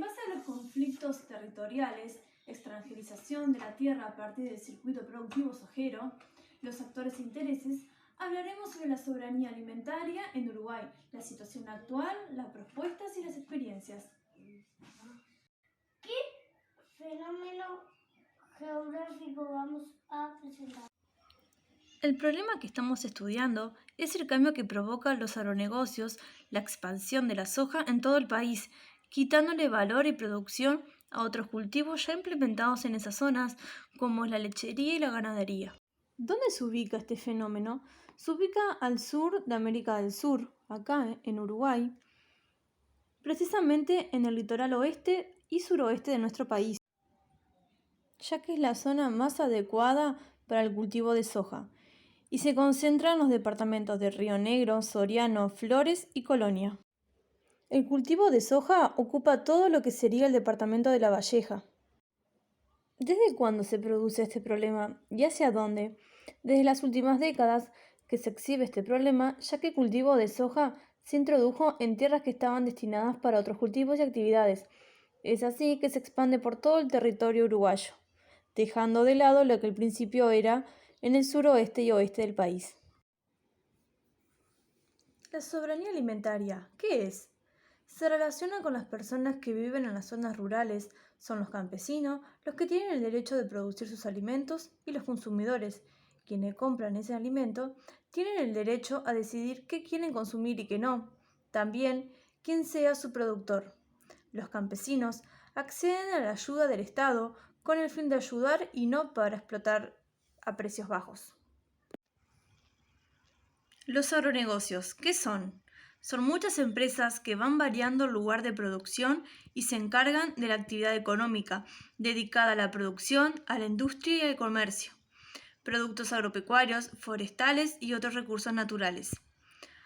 En base a los conflictos territoriales, extranjerización de la tierra a partir del circuito productivo sojero, los actores e intereses, hablaremos sobre la soberanía alimentaria en Uruguay, la situación actual, las propuestas y las experiencias. ¿Qué fenómeno geográfico vamos a presentar? El problema que estamos estudiando es el cambio que provocan los agronegocios, la expansión de la soja en todo el país, quitándole valor y producción a otros cultivos ya implementados en esas zonas, como la lechería y la ganadería. ¿Dónde se ubica este fenómeno? Se ubica al sur de América del Sur, acá en Uruguay, precisamente en el litoral oeste y suroeste de nuestro país, ya que es la zona más adecuada para el cultivo de soja, y se concentra en los departamentos de Río Negro, Soriano, Flores y Colonia. El cultivo de soja ocupa todo lo que sería el departamento de La Valleja. ¿Desde cuándo se produce este problema y hacia dónde? Desde las últimas décadas que se exhibe este problema, ya que el cultivo de soja se introdujo en tierras que estaban destinadas para otros cultivos y actividades. Es así que se expande por todo el territorio uruguayo, dejando de lado lo que al principio era en el suroeste y oeste del país. La soberanía alimentaria, ¿qué es? Se relaciona con las personas que viven en las zonas rurales, son los campesinos los que tienen el derecho de producir sus alimentos y los consumidores, quienes compran ese alimento, tienen el derecho a decidir qué quieren consumir y qué no, también quién sea su productor. Los campesinos acceden a la ayuda del Estado con el fin de ayudar y no para explotar a precios bajos. Los agronegocios, ¿qué son? Son muchas empresas que van variando el lugar de producción y se encargan de la actividad económica dedicada a la producción, a la industria y al comercio, productos agropecuarios, forestales y otros recursos naturales.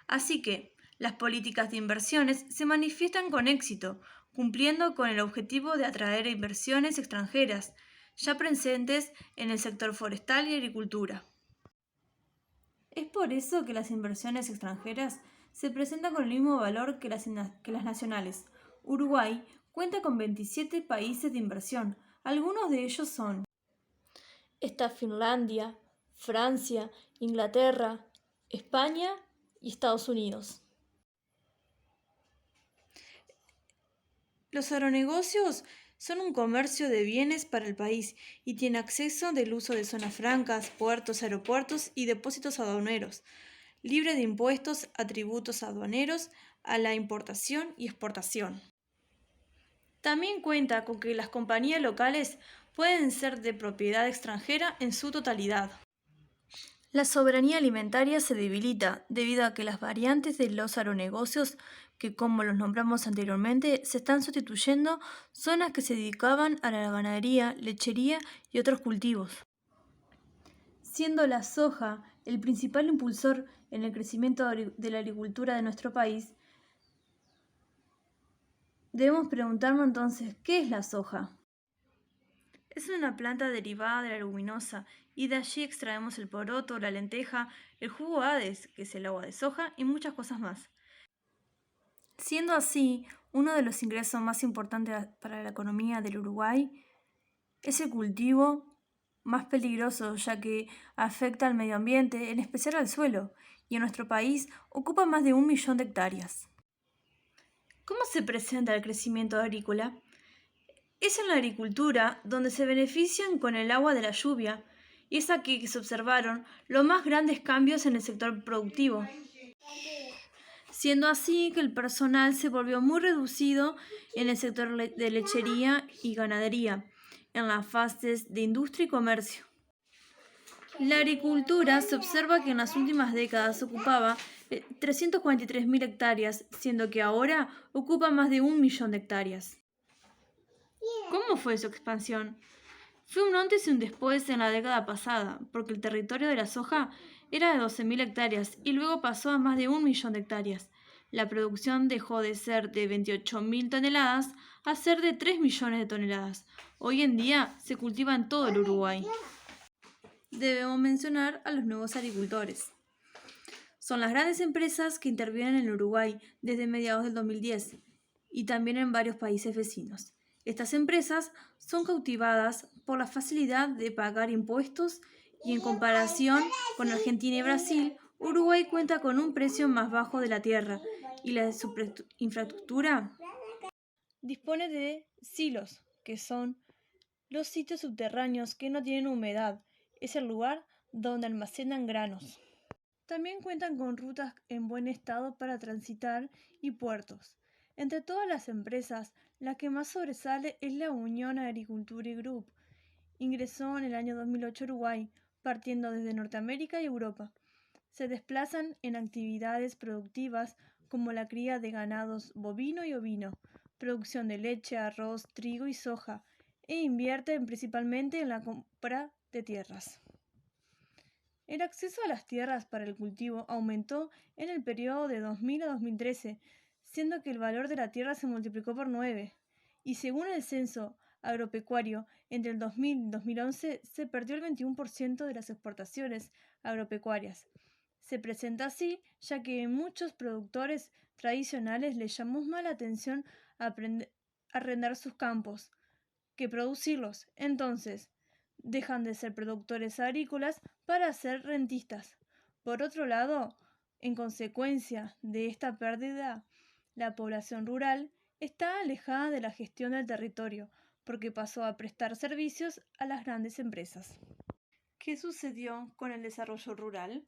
Así que, las políticas de inversiones se manifiestan con éxito, cumpliendo con el objetivo de atraer inversiones extranjeras, ya presentes en el sector forestal y agricultura. Es por eso que las inversiones extranjeras se presentan con el mismo valor que las nacionales. Uruguay cuenta con 27 países de inversión. Algunos de ellos son: está Finlandia, Francia, Inglaterra, España y Estados Unidos. Los agronegocios son un comercio de bienes para el país y tiene acceso del uso de zonas francas, puertos, aeropuertos y depósitos aduaneros, libre de impuestos a tributos aduaneros a la importación y exportación. También cuenta con que las compañías locales pueden ser de propiedad extranjera en su totalidad. La soberanía alimentaria se debilita debido a que las variantes de los agronegocios, que como los nombramos anteriormente, se están sustituyendo zonas que se dedicaban a la ganadería, lechería y otros cultivos. Siendo la soja el principal impulsor en el crecimiento de la agricultura de nuestro país, debemos preguntarnos entonces, ¿qué es la soja? Es una planta derivada de la leguminosa y de allí extraemos el poroto, la lenteja, el jugo Hades, que es el agua de soja, y muchas cosas más. Siendo así, uno de los ingresos más importantes para la economía del Uruguay es el cultivo más peligroso, ya que afecta al medio ambiente, en especial al suelo, y en nuestro país ocupa más de 1 millón de hectáreas. ¿Cómo se presenta el crecimiento agrícola? Es en la agricultura donde se benefician con el agua de la lluvia, y es aquí que se observaron los más grandes cambios en el sector productivo, siendo así que el personal se volvió muy reducido en el sector de lechería y ganadería, en las fases de industria y comercio. La agricultura se observa que en las últimas décadas ocupaba 343.000 hectáreas, siendo que ahora ocupa más de 1 millón de hectáreas. ¿Cómo fue su expansión? Fue un antes y un después en la década pasada, porque el territorio de la soja era de 12.000 hectáreas y luego pasó a más de 1 millón de hectáreas. La producción dejó de ser de 28.000 toneladas a ser de 3 millones de toneladas. Hoy en día se cultiva en todo el Uruguay. Debemos mencionar a los nuevos agricultores. Son las grandes empresas que intervienen en el Uruguay desde mediados del 2010 y también en varios países vecinos. Estas empresas son cautivadas por la facilidad de pagar impuestos y en comparación con Argentina y Brasil, Uruguay cuenta con un precio más bajo de la tierra y la infraestructura dispone de silos, que son los sitios subterráneos que no tienen humedad. Es el lugar donde almacenan granos. También cuentan con rutas en buen estado para transitar y puertos. Entre todas las empresas, la que más sobresale es la Unión Agricultura y Group. Ingresó en el año 2008 a Uruguay, partiendo desde Norteamérica y Europa. Se desplazan en actividades productivas como la cría de ganados bovino y ovino, producción de leche, arroz, trigo y soja, e invierten principalmente en la compra de tierras. El acceso a las tierras para el cultivo aumentó en el periodo de 2000 a 2013, siendo que el valor de la tierra se multiplicó por 9. Y según el censo agropecuario, entre el 2000 y 2011 se perdió el 21% de las exportaciones agropecuarias. Se presenta así, ya que muchos productores tradicionales les llamó más la atención arrendar sus campos que producirlos. Entonces, dejan de ser productores agrícolas para ser rentistas. Por otro lado, en consecuencia de esta pérdida, la población rural está alejada de la gestión del territorio, porque pasó a prestar servicios a las grandes empresas. ¿Qué sucedió con el desarrollo rural?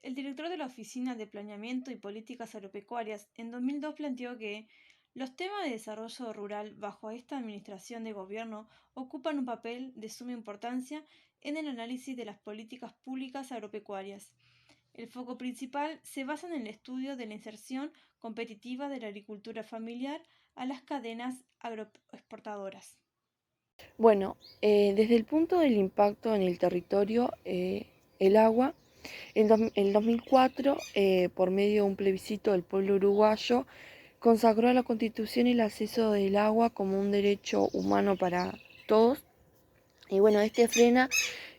El director de la Oficina de Planeamiento y Políticas Agropecuarias en 2002 planteó que los temas de desarrollo rural bajo esta administración de gobierno ocupan un papel de suma importancia en el análisis de las políticas públicas agropecuarias. El foco principal se basa en el estudio de la inserción competitiva de la agricultura familiar a las cadenas agroexportadoras. Bueno, desde el punto del impacto en el territorio, el agua, en 2004, por medio de un plebiscito del pueblo uruguayo, consagró a la Constitución el acceso del agua como un derecho humano para todos. Y bueno, este frena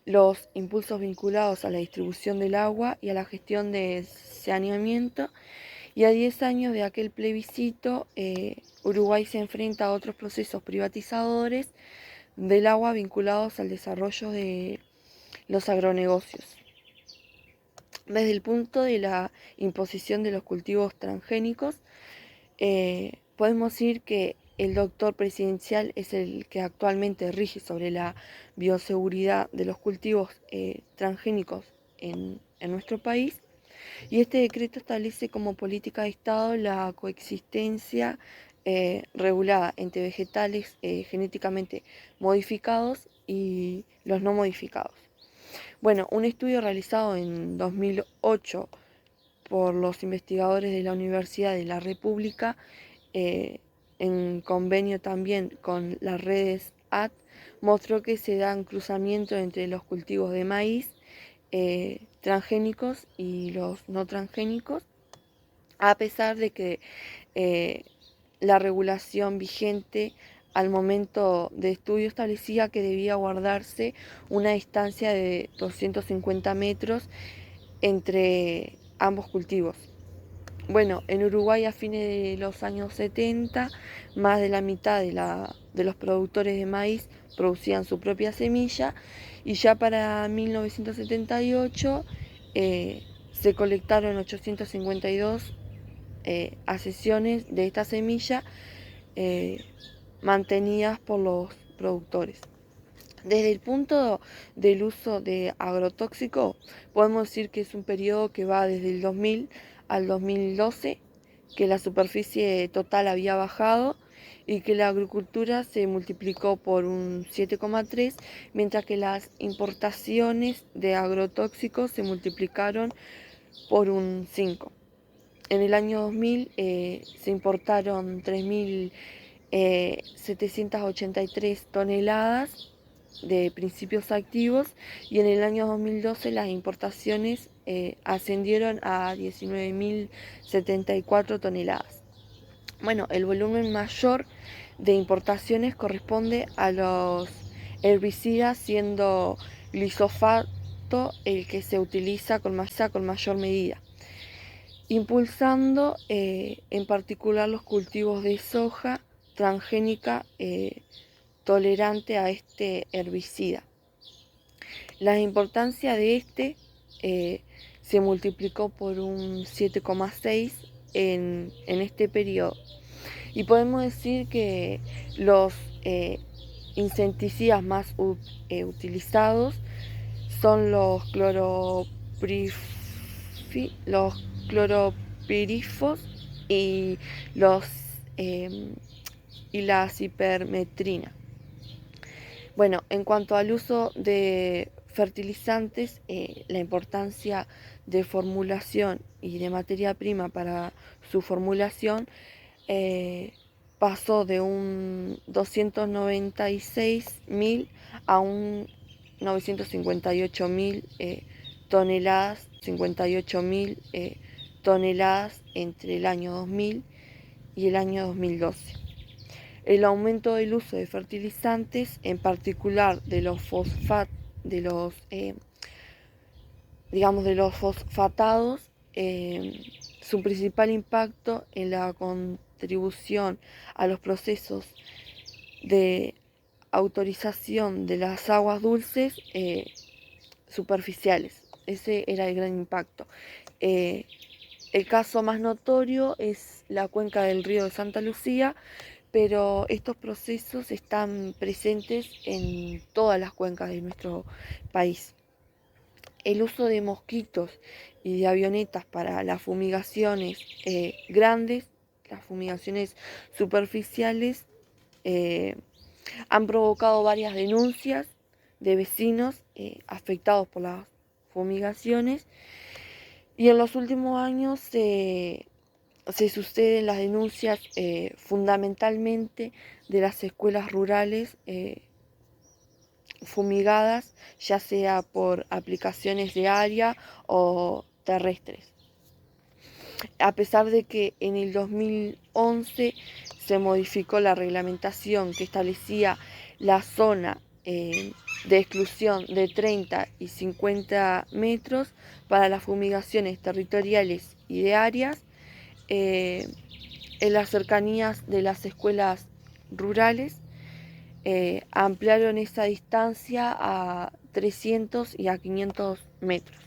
los impulsos vinculados a la distribución del agua y a la gestión de saneamiento. Y a 10 años de aquel plebiscito, Uruguay se enfrenta a otros procesos privatizadores del agua vinculados al desarrollo de los agronegocios. Desde el punto de la imposición de los cultivos transgénicos, podemos decir que el doctor presidencial es el que actualmente rige sobre la bioseguridad de los cultivos transgénicos en nuestro país. Y este decreto establece como política de Estado la coexistencia regulada entre vegetales genéticamente modificados y los no modificados. Bueno, un estudio realizado en 2008 por los investigadores de la Universidad de la República, en convenio también con las redes AD, mostró que se dan cruzamientos entre los cultivos de maíz transgénicos y los no transgénicos, a pesar de que la regulación vigente al momento de estudio establecía que debía guardarse una distancia de 250 metros entre ambos cultivos. Bueno, en Uruguay a fines de los años 70, más de la mitad de los productores de maíz producían su propia semilla, y ya para 1978 se colectaron 852 accesiones de esta semilla mantenidas por los productores. Desde el punto del uso de agrotóxico, podemos decir que es un periodo que va desde el 2000 al 2012, que la superficie total había bajado y que la agricultura se multiplicó por un 7,3, mientras que las importaciones de agrotóxicos se multiplicaron por un 5. En el año 2000 se importaron 3.783 toneladas de principios activos, y en el año 2012 las importaciones ascendieron a 19.074 toneladas. Bueno, el volumen mayor de importaciones corresponde a los herbicidas, siendo glifosato el que se utiliza con mayor medida. impulsando en particular los cultivos de soja transgénica tolerante a este herbicida. La importancia de se multiplicó por un 7,6 en este periodo. Y podemos decir que los insecticidas más utilizados son los cloropirifos y la cipermetrina. Bueno, en cuanto al uso de fertilizantes, la importancia de formulación y de materia prima para su formulación pasó de un 296.000 a un 958.000 toneladas, 58.000 toneladas entre el año 2000 y el año 2012. El aumento del uso de fertilizantes, en particular de los fosfatados, su principal impacto en la contribución a los procesos de autorización de las aguas dulces superficiales. Ese era el gran impacto. El caso más notorio es la cuenca del río de Santa Lucía, pero estos procesos están presentes en todas las cuencas de nuestro país. El uso de mosquitos y de avionetas para las fumigaciones grandes, las fumigaciones superficiales, han provocado varias denuncias de vecinos afectados por las fumigaciones, y en los últimos años se suceden las denuncias fundamentalmente de las escuelas rurales fumigadas, ya sea por aplicaciones de área o terrestres. A pesar de que en el 2011 se modificó la reglamentación que establecía la zona de exclusión de 30 y 50 metros para las fumigaciones territoriales y de áreas, en las cercanías de las escuelas rurales, ampliaron esa distancia a 300 y a 500 metros.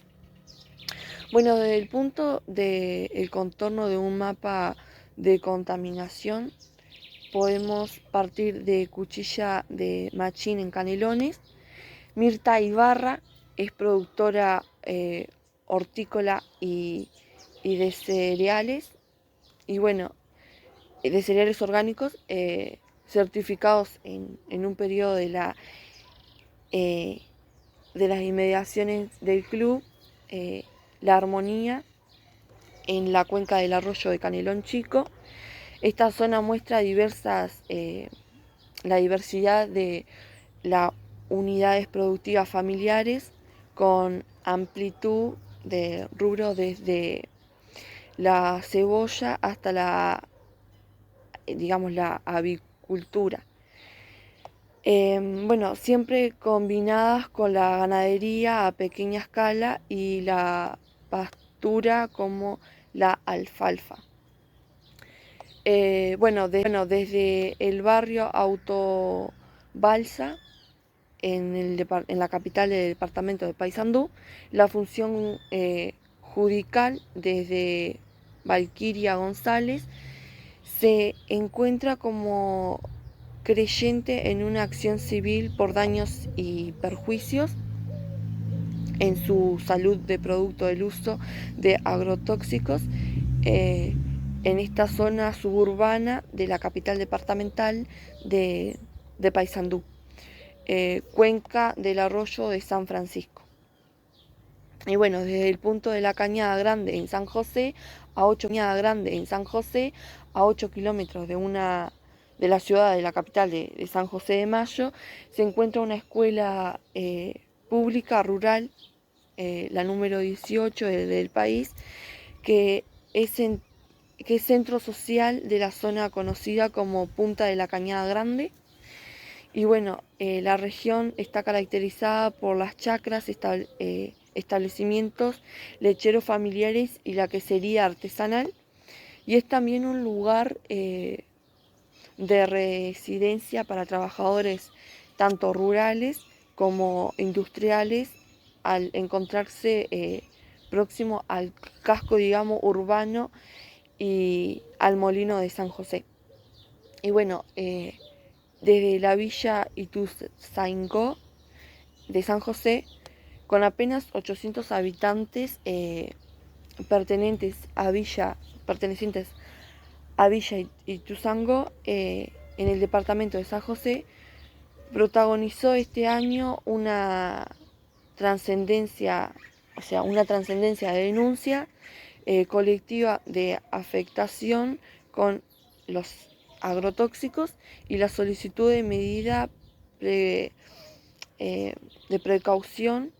Bueno, desde el punto del contorno de un mapa de contaminación, podemos partir de Cuchilla de Machín en Canelones. Mirta Ibarra es productora hortícola y de cereales, y bueno, de cereales orgánicos certificados en un periodo de las inmediaciones del club La Armonía, en la cuenca del arroyo de Canelón Chico. Esta zona muestra la diversidad de las unidades productivas familiares, con amplitud de rubro desde la cebolla hasta la avicultura. Bueno, siempre combinadas con la ganadería a pequeña escala y la pastura como la alfalfa. Desde el barrio Autobalsa, en la capital del departamento de Paysandú, la función judicial desde Valquiria González se encuentra como creyente en una acción civil por daños y perjuicios en su salud de producto del uso de agrotóxicos en esta zona suburbana de la capital departamental de Paysandú, cuenca del arroyo de San Francisco. Y bueno, desde el punto de la Cañada Grande en San José, a 8 kilómetros de la ciudad, de la capital de San José de Mayo, se encuentra una escuela pública rural, la número 18 del país, que es centro social de la zona conocida como Punta de la Cañada Grande. Y bueno, la región está caracterizada por las chacras establecimientos lecheros familiares y la quesería artesanal. Y es también un lugar de residencia para trabajadores tanto rurales como industriales, al encontrarse próximo al casco, digamos, urbano y al molino de San José. Y bueno, desde la villa Ituzaingó de San José, con apenas 800 habitantes pertenecientes a Villa Ituzaingó, en el departamento de San José, protagonizó este año una trascendencia de denuncia colectiva de afectación con los agrotóxicos y la solicitud de medida de precaución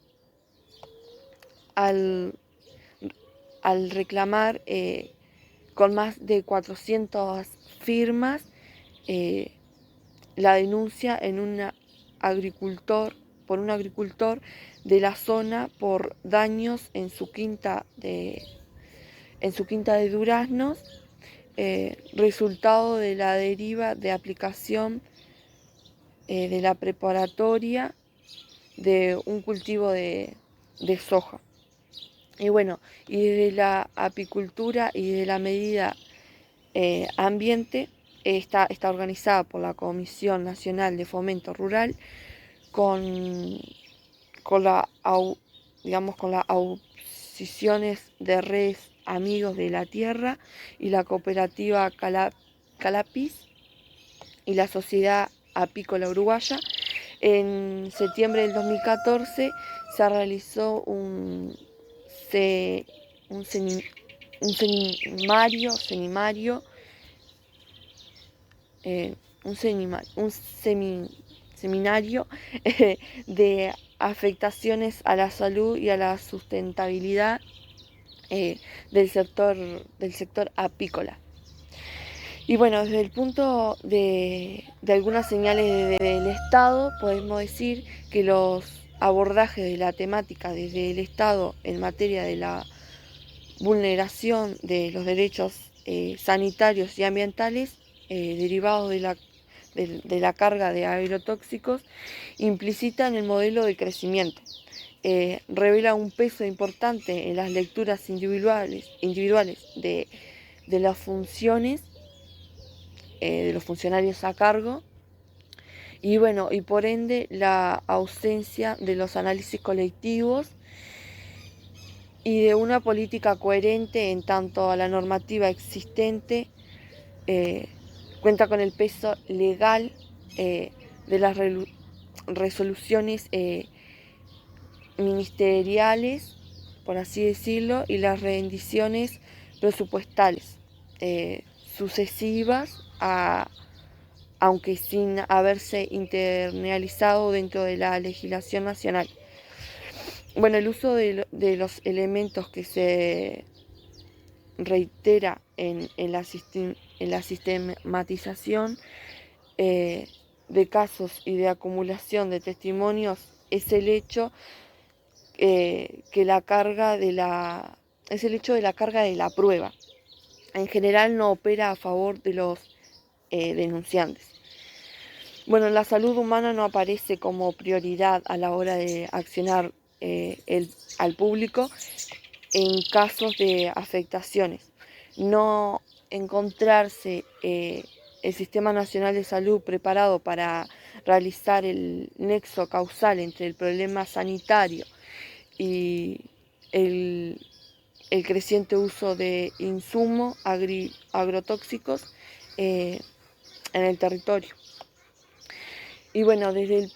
al reclamar con más de 400 firmas la denuncia por un agricultor de la zona por daños en su quinta de duraznos, resultado de la deriva de aplicación de la preparatoria de un cultivo de soja. Y bueno, y desde la apicultura y de la medida ambiente está organizada por la Comisión Nacional de Fomento Rural con las audiciones de redes Amigos de la Tierra y la cooperativa Calapis y la Sociedad Apícola Uruguaya. En septiembre del 2014 se realizó un seminario de afectaciones a la salud y a la sustentabilidad del sector apícola. Y bueno, desde el punto de algunas señales del Estado, podemos decir que los abordajes de la temática desde el Estado en materia de la vulneración de los derechos sanitarios y ambientales derivados de la carga de agrotóxicos implicitan el modelo de crecimiento. Revela un peso importante en las lecturas individuales de las funciones de los funcionarios a cargo, y bueno, y por ende la ausencia de los análisis colectivos y de una política coherente en tanto a la normativa existente cuenta con el peso legal de las resoluciones ministeriales, por así decirlo, y las rendiciones presupuestales sucesivas, aunque sin haberse internalizado dentro de la legislación nacional. Bueno, el uso de los elementos que se reitera en la sistematización de casos y de acumulación de testimonios es el hecho de la carga de la prueba. En general no opera a favor de los denunciantes. Bueno, la salud humana no aparece como prioridad a la hora de accionar al público en casos de afectaciones. No encontrarse el Sistema Nacional de Salud preparado para realizar el nexo causal entre el problema sanitario y el creciente uso de insumos agrotóxicos en el territorio. Y bueno, desde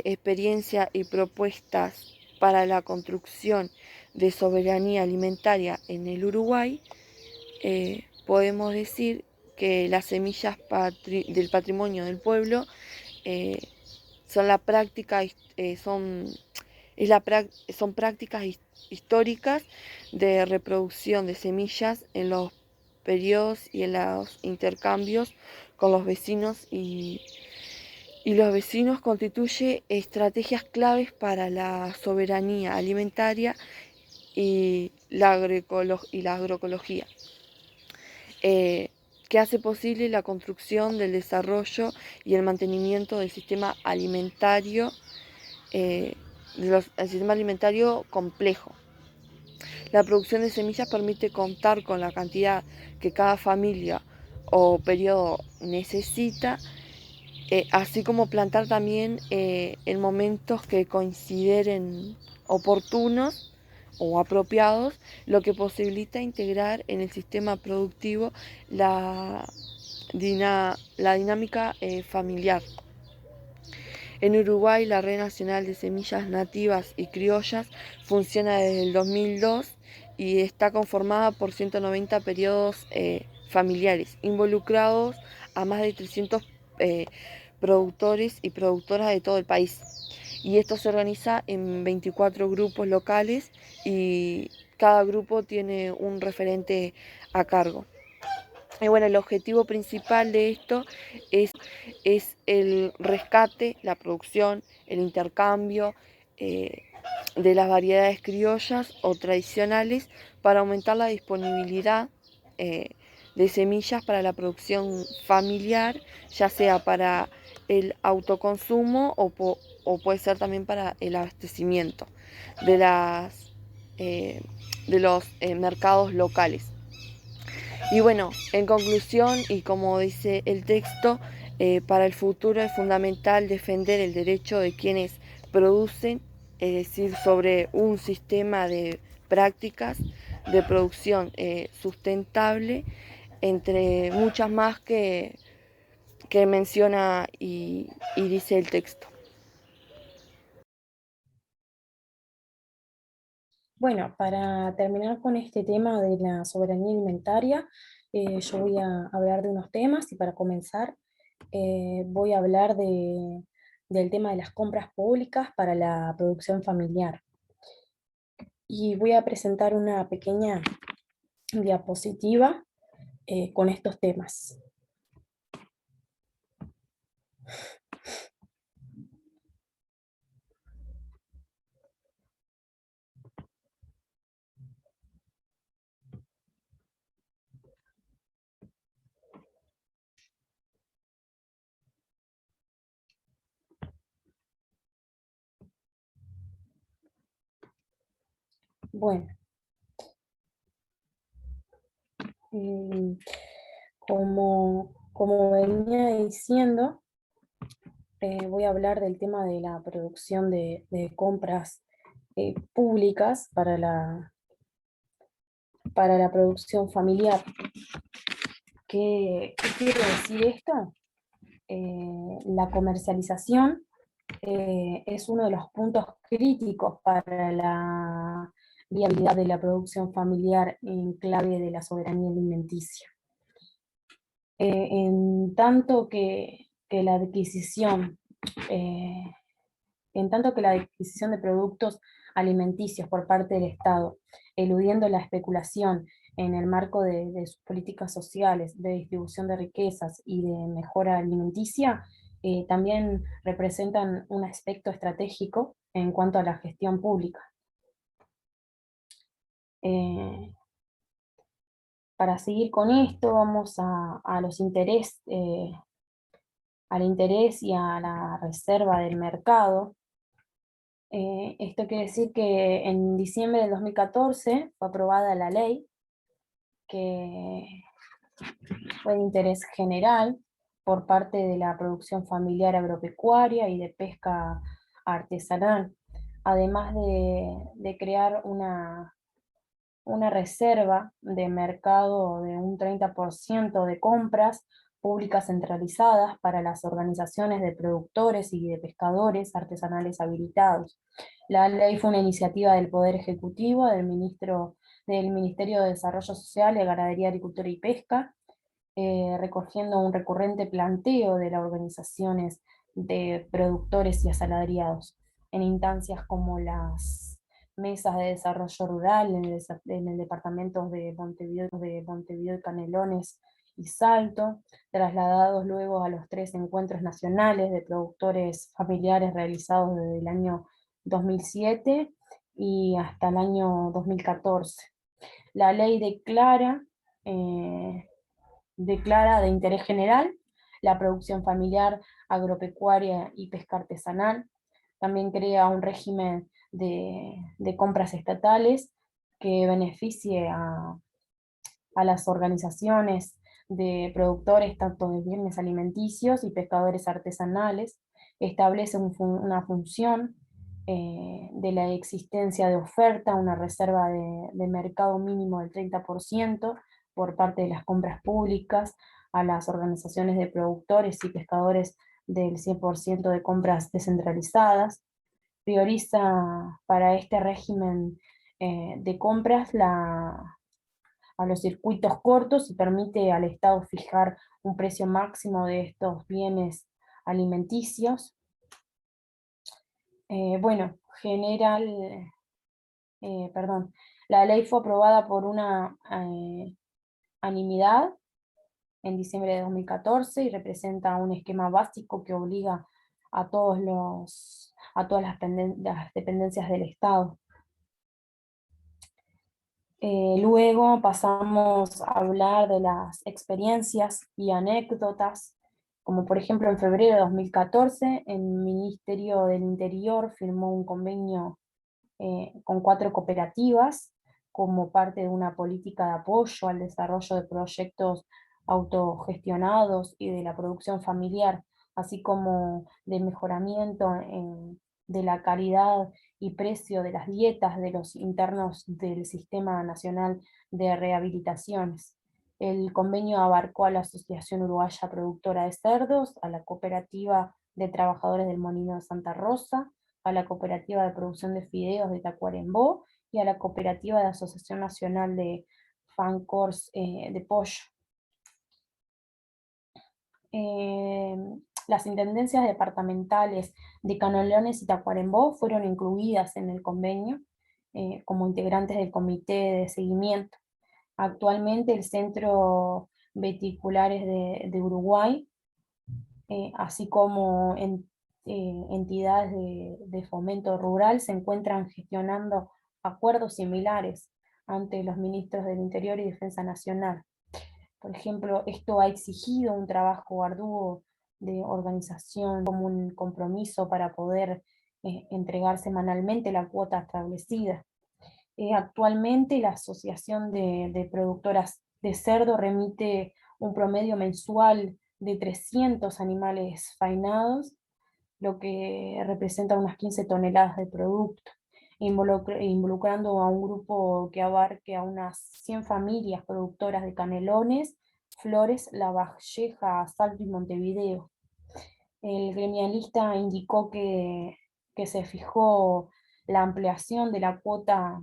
experiencia y propuestas para la construcción de soberanía alimentaria en el Uruguay, podemos decir que las semillas del patrimonio del pueblo son prácticas históricas de reproducción de semillas en los periodos y en los intercambios con los vecinos y y los vecinos constituye estrategias claves para la soberanía alimentaria y la agroecología, que hace posible la construcción del desarrollo y el mantenimiento del sistema alimentario, el sistema alimentario complejo. La producción de semillas permite contar con la cantidad que cada familia o periodo necesita, así como plantar también en momentos que consideren oportunos o apropiados, lo que posibilita integrar en el sistema productivo la dinámica familiar. En Uruguay, la Red Nacional de Semillas Nativas y Criollas funciona desde el 2002 y está conformada por 190 periodos familiares, involucrados a más de 300 productores y productoras de todo el país. Y esto se organiza en 24 grupos locales y cada grupo tiene un referente a cargo. Y bueno, el objetivo principal de esto es el rescate, la producción, el intercambio de las variedades criollas o tradicionales para aumentar la disponibilidad de semillas para la producción familiar, ya sea para el autoconsumo o puede ser también para el abastecimiento de, de los mercados locales. Y bueno, en conclusión, y como dice el texto, para el futuro es fundamental defender el derecho de quienes producen, es decir, sobre un sistema de prácticas de producción sustentable, entre muchas más que menciona y dice el texto. Bueno, para terminar con este tema de la soberanía alimentaria, yo voy a hablar de unos temas y para comenzar voy a hablar del tema de las compras públicas para la producción familiar. Y voy a presentar una pequeña diapositiva con estos temas. Bueno, como venía diciendo, voy a hablar del tema de la producción de compras públicas para la producción familiar. ¿Qué quiere decir esto? La comercialización es uno de los puntos críticos para la viabilidad de la producción familiar en clave de la soberanía alimenticia. En tanto que la adquisición de productos alimenticios por parte del Estado, eludiendo la especulación en el marco de sus políticas sociales, de distribución de riquezas y de mejora alimenticia, también representan un aspecto estratégico en cuanto a la gestión pública. Para seguir con esto, vamos a los al interés y a la reserva del mercado. Esto quiere decir que en diciembre del 2014 fue aprobada la ley que fue de interés general por parte de la producción familiar agropecuaria y de pesca artesanal, además de crear una reserva de mercado de un 30% de compras públicas centralizadas para las organizaciones de productores y de pescadores artesanales habilitados. La ley fue una iniciativa del Poder Ejecutivo, del Ministerio de Desarrollo Social, de Ganadería, Agricultura y Pesca, recogiendo un recurrente planteo de las organizaciones de productores y asalariados en instancias como las mesas de desarrollo rural en el departamento de Montevideo y Canelones y Salto, trasladados luego a los 3 encuentros nacionales de productores familiares realizados desde el año 2007 y hasta el año 2014. La ley declara de interés general la producción familiar, agropecuaria y pesca artesanal. También crea un régimen de compras estatales que beneficie a las organizaciones de productores tanto de bienes alimenticios y pescadores artesanales. Establece una función de la existencia de oferta, una reserva de mercado mínimo del 30% por parte de las compras públicas a las organizaciones de productores y pescadores del 100% de compras descentralizadas. Prioriza para este régimen de compras a los circuitos cortos y permite al Estado fijar un precio máximo de estos bienes alimenticios. Bueno, la ley fue aprobada por una unanimidad en diciembre de 2014 y representa un esquema básico que obliga a todas las dependencias del Estado. Luego pasamos a hablar de las experiencias y anécdotas, como por ejemplo en febrero de 2014 el Ministerio del Interior firmó un convenio con 4 cooperativas como parte de una política de apoyo al desarrollo de proyectos autogestionados y de la producción familiar, así como de mejoramiento de la calidad y precio de las dietas de los internos del Sistema Nacional de Rehabilitaciones. El convenio abarcó a la Asociación Uruguaya Productora de Cerdos, a la Cooperativa de Trabajadores del Molino de Santa Rosa, a la Cooperativa de Producción de Fideos de Tacuarembó y a la Cooperativa de Asociación Nacional de Fancors de Pollo. Las intendencias departamentales de Canelones y Tacuarembó fueron incluidas en el convenio como integrantes del comité de seguimiento. Actualmente el Centro Veticulares de Uruguay, así como entidades de fomento rural, se encuentran gestionando acuerdos similares ante los ministros del Interior y Defensa Nacional. Por ejemplo, esto ha exigido un trabajo arduo de organización como un compromiso para poder entregar semanalmente la cuota establecida. Actualmente la Asociación de Productoras de Cerdo remite un promedio mensual de 300 animales faenados, lo que representa unas 15 toneladas de producto, involucrando a un grupo que abarque a unas 100 familias productoras de Canelones, Flores, La Valleja, Salto y Montevideo. El gremialista indicó que se fijó la ampliación de la cuota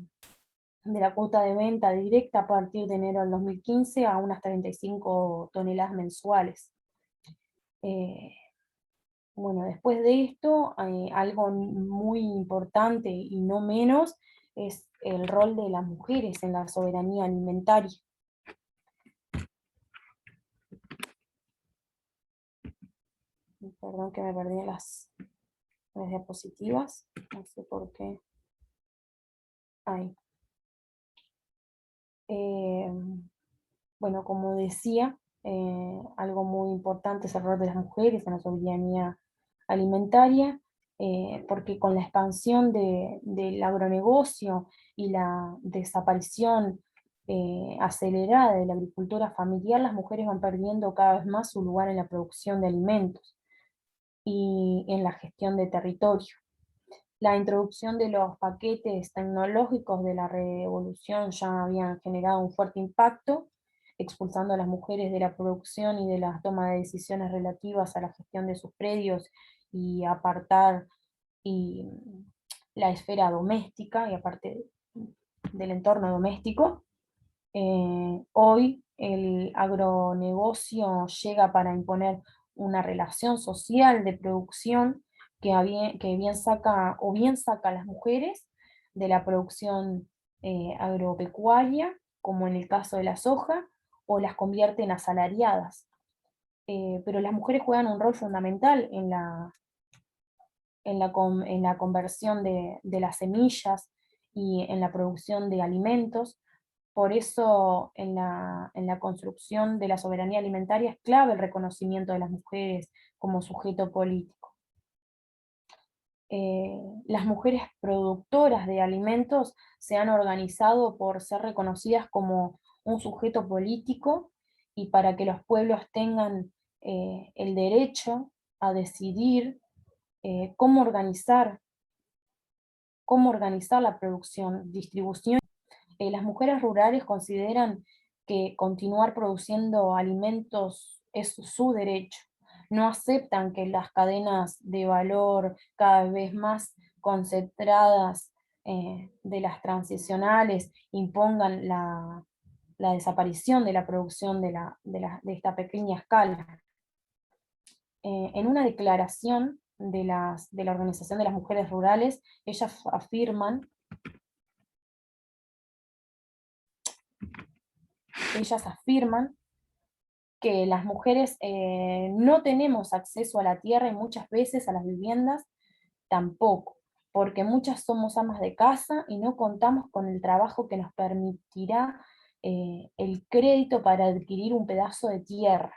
de venta directa a partir de enero del 2015 a unas 35 toneladas mensuales. Bueno, después de esto, algo muy importante y no menos es el rol de las mujeres en la soberanía alimentaria. Perdón que me perdí las diapositivas, no sé por qué. Ahí. Bueno, como decía, algo muy importante es el rol de las mujeres en la soberanía alimentaria, porque con la expansión del agronegocio y la desaparición acelerada de la agricultura familiar, las mujeres van perdiendo cada vez más su lugar en la producción de alimentos y en la gestión de territorio. La introducción de los paquetes tecnológicos de la revolución ya habían generado un fuerte impacto, expulsando a las mujeres de la producción y de la toma de decisiones relativas a la gestión de sus predios y apartar la esfera doméstica y aparte del entorno doméstico. Hoy el agronegocio llega para imponer una relación social de producción que bien saca a las mujeres de la producción agropecuaria, como en el caso de la soja, o las convierte en asalariadas. Pero las mujeres juegan un rol fundamental en la conversión de las semillas y en la producción de alimentos. Por eso en la construcción de la soberanía alimentaria es clave el reconocimiento de las mujeres como sujeto político. Las mujeres productoras de alimentos se han organizado por ser reconocidas como un sujeto político y para que los pueblos tengan el derecho a decidir cómo organizar la producción, distribución. Las mujeres rurales consideran que continuar produciendo alimentos es su derecho. No aceptan que las cadenas de valor cada vez más concentradas de las transicionales impongan la desaparición de la producción de esta pequeña escala. En una declaración de la Organización de las Mujeres Rurales, ellas afirman que las mujeres no tenemos acceso a la tierra y muchas veces a las viviendas tampoco, porque muchas somos amas de casa y no contamos con el trabajo que nos permitirá el crédito para adquirir un pedazo de tierra,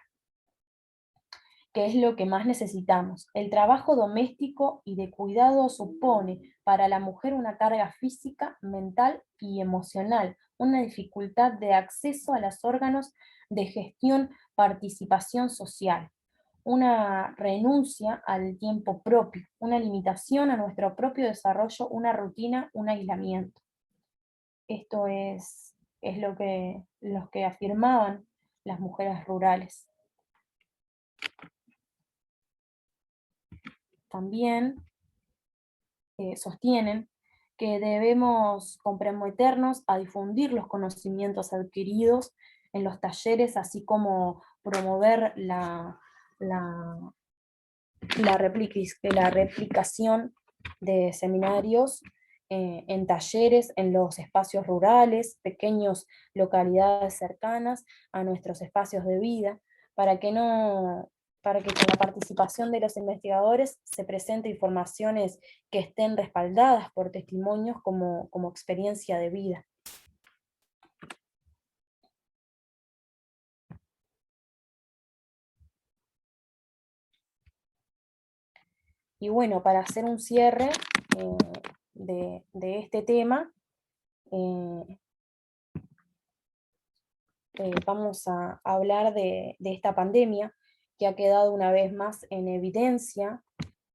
que es lo que más necesitamos. El trabajo doméstico y de cuidado supone para la mujer una carga física, mental y emocional, una dificultad de acceso a los órganos de gestión, participación social, una renuncia al tiempo propio, una limitación a nuestro propio desarrollo, una rutina, un aislamiento. Esto es lo que afirmaban las mujeres rurales. También sostienen que debemos comprometernos a difundir los conocimientos adquiridos en los talleres, así como promover la replicación de seminarios en talleres, en los espacios rurales, pequeñas localidades cercanas a nuestros espacios de vida, para que con la participación de los investigadores se presenten informaciones que estén respaldadas por testimonios como experiencia de vida. Y bueno, para hacer un cierre de este tema, vamos a hablar de esta pandemia que ha quedado una vez más en evidencia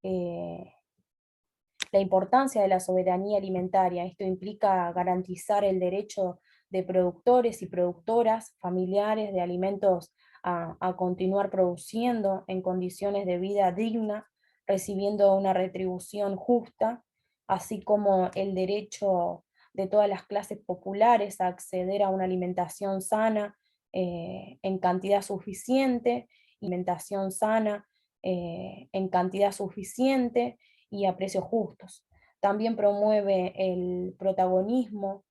la importancia de la soberanía alimentaria. Esto implica garantizar el derecho de productores y productoras familiares de alimentos a continuar produciendo en condiciones de vida digna, recibiendo una retribución justa, así como el derecho de todas las clases populares a acceder a una alimentación sana en cantidad suficiente, alimentación sana en cantidad suficiente y a precios justos. También promueve el protagonismo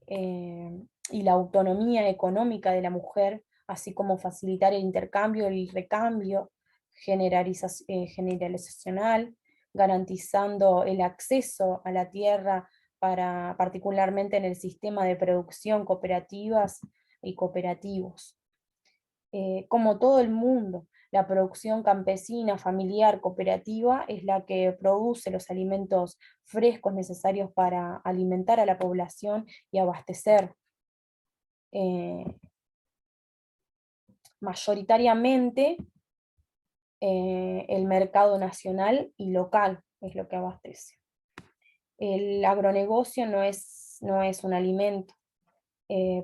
y la autonomía económica de la mujer, así como facilitar el intercambio y el recambio generalizacional, garantizando el acceso a la tierra particularmente en el sistema de producción cooperativas y cooperativos. Como todo el mundo, la producción campesina, familiar, cooperativa es la que produce los alimentos frescos necesarios para alimentar a la población y abastecer mayoritariamente el mercado nacional y local, es lo que abastece. El agronegocio no es un alimento,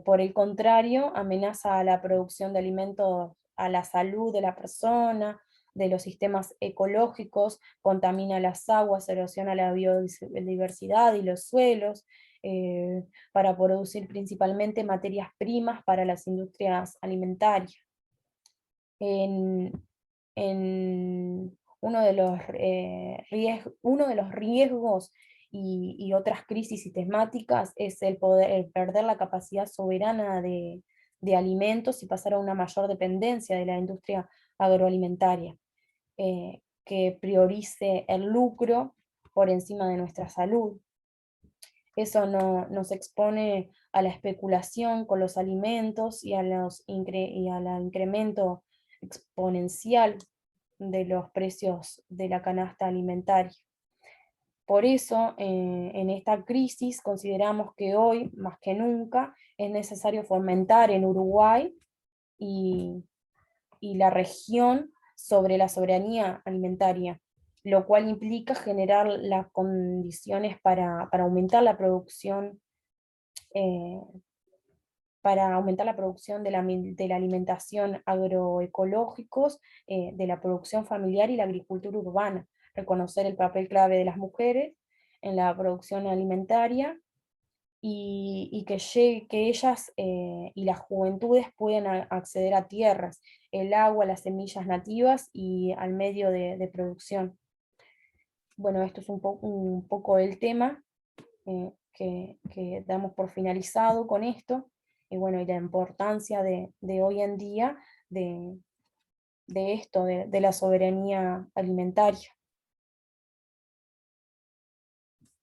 por el contrario, amenaza a la producción de alimentos, a la salud de la persona, de los sistemas ecológicos, contamina las aguas, erosiona la biodiversidad y los suelos, para producir principalmente materias primas para las industrias alimentarias. En uno de los riesgos y otras crisis sistemáticas es el perder la capacidad soberana de de alimentos y pasar a una mayor dependencia de la industria agroalimentaria, que priorice el lucro por encima de nuestra salud. Eso nos expone a la especulación con los alimentos y al incremento exponencial de los precios de la canasta alimentaria. Por eso, en esta crisis consideramos que hoy, más que nunca, es necesario fomentar en Uruguay y la región sobre la soberanía alimentaria, lo cual implica generar las condiciones para aumentar la producción, de la alimentación agroecológicos, de la producción familiar y la agricultura urbana, reconocer el papel clave de las mujeres en la producción alimentaria, y que ellas y las juventudes puedan acceder a tierras, el agua, las semillas nativas y al medio de producción. Bueno, esto es un poco el tema que damos por finalizado con esto, y bueno, y la importancia de hoy en día de esto, de la soberanía alimentaria.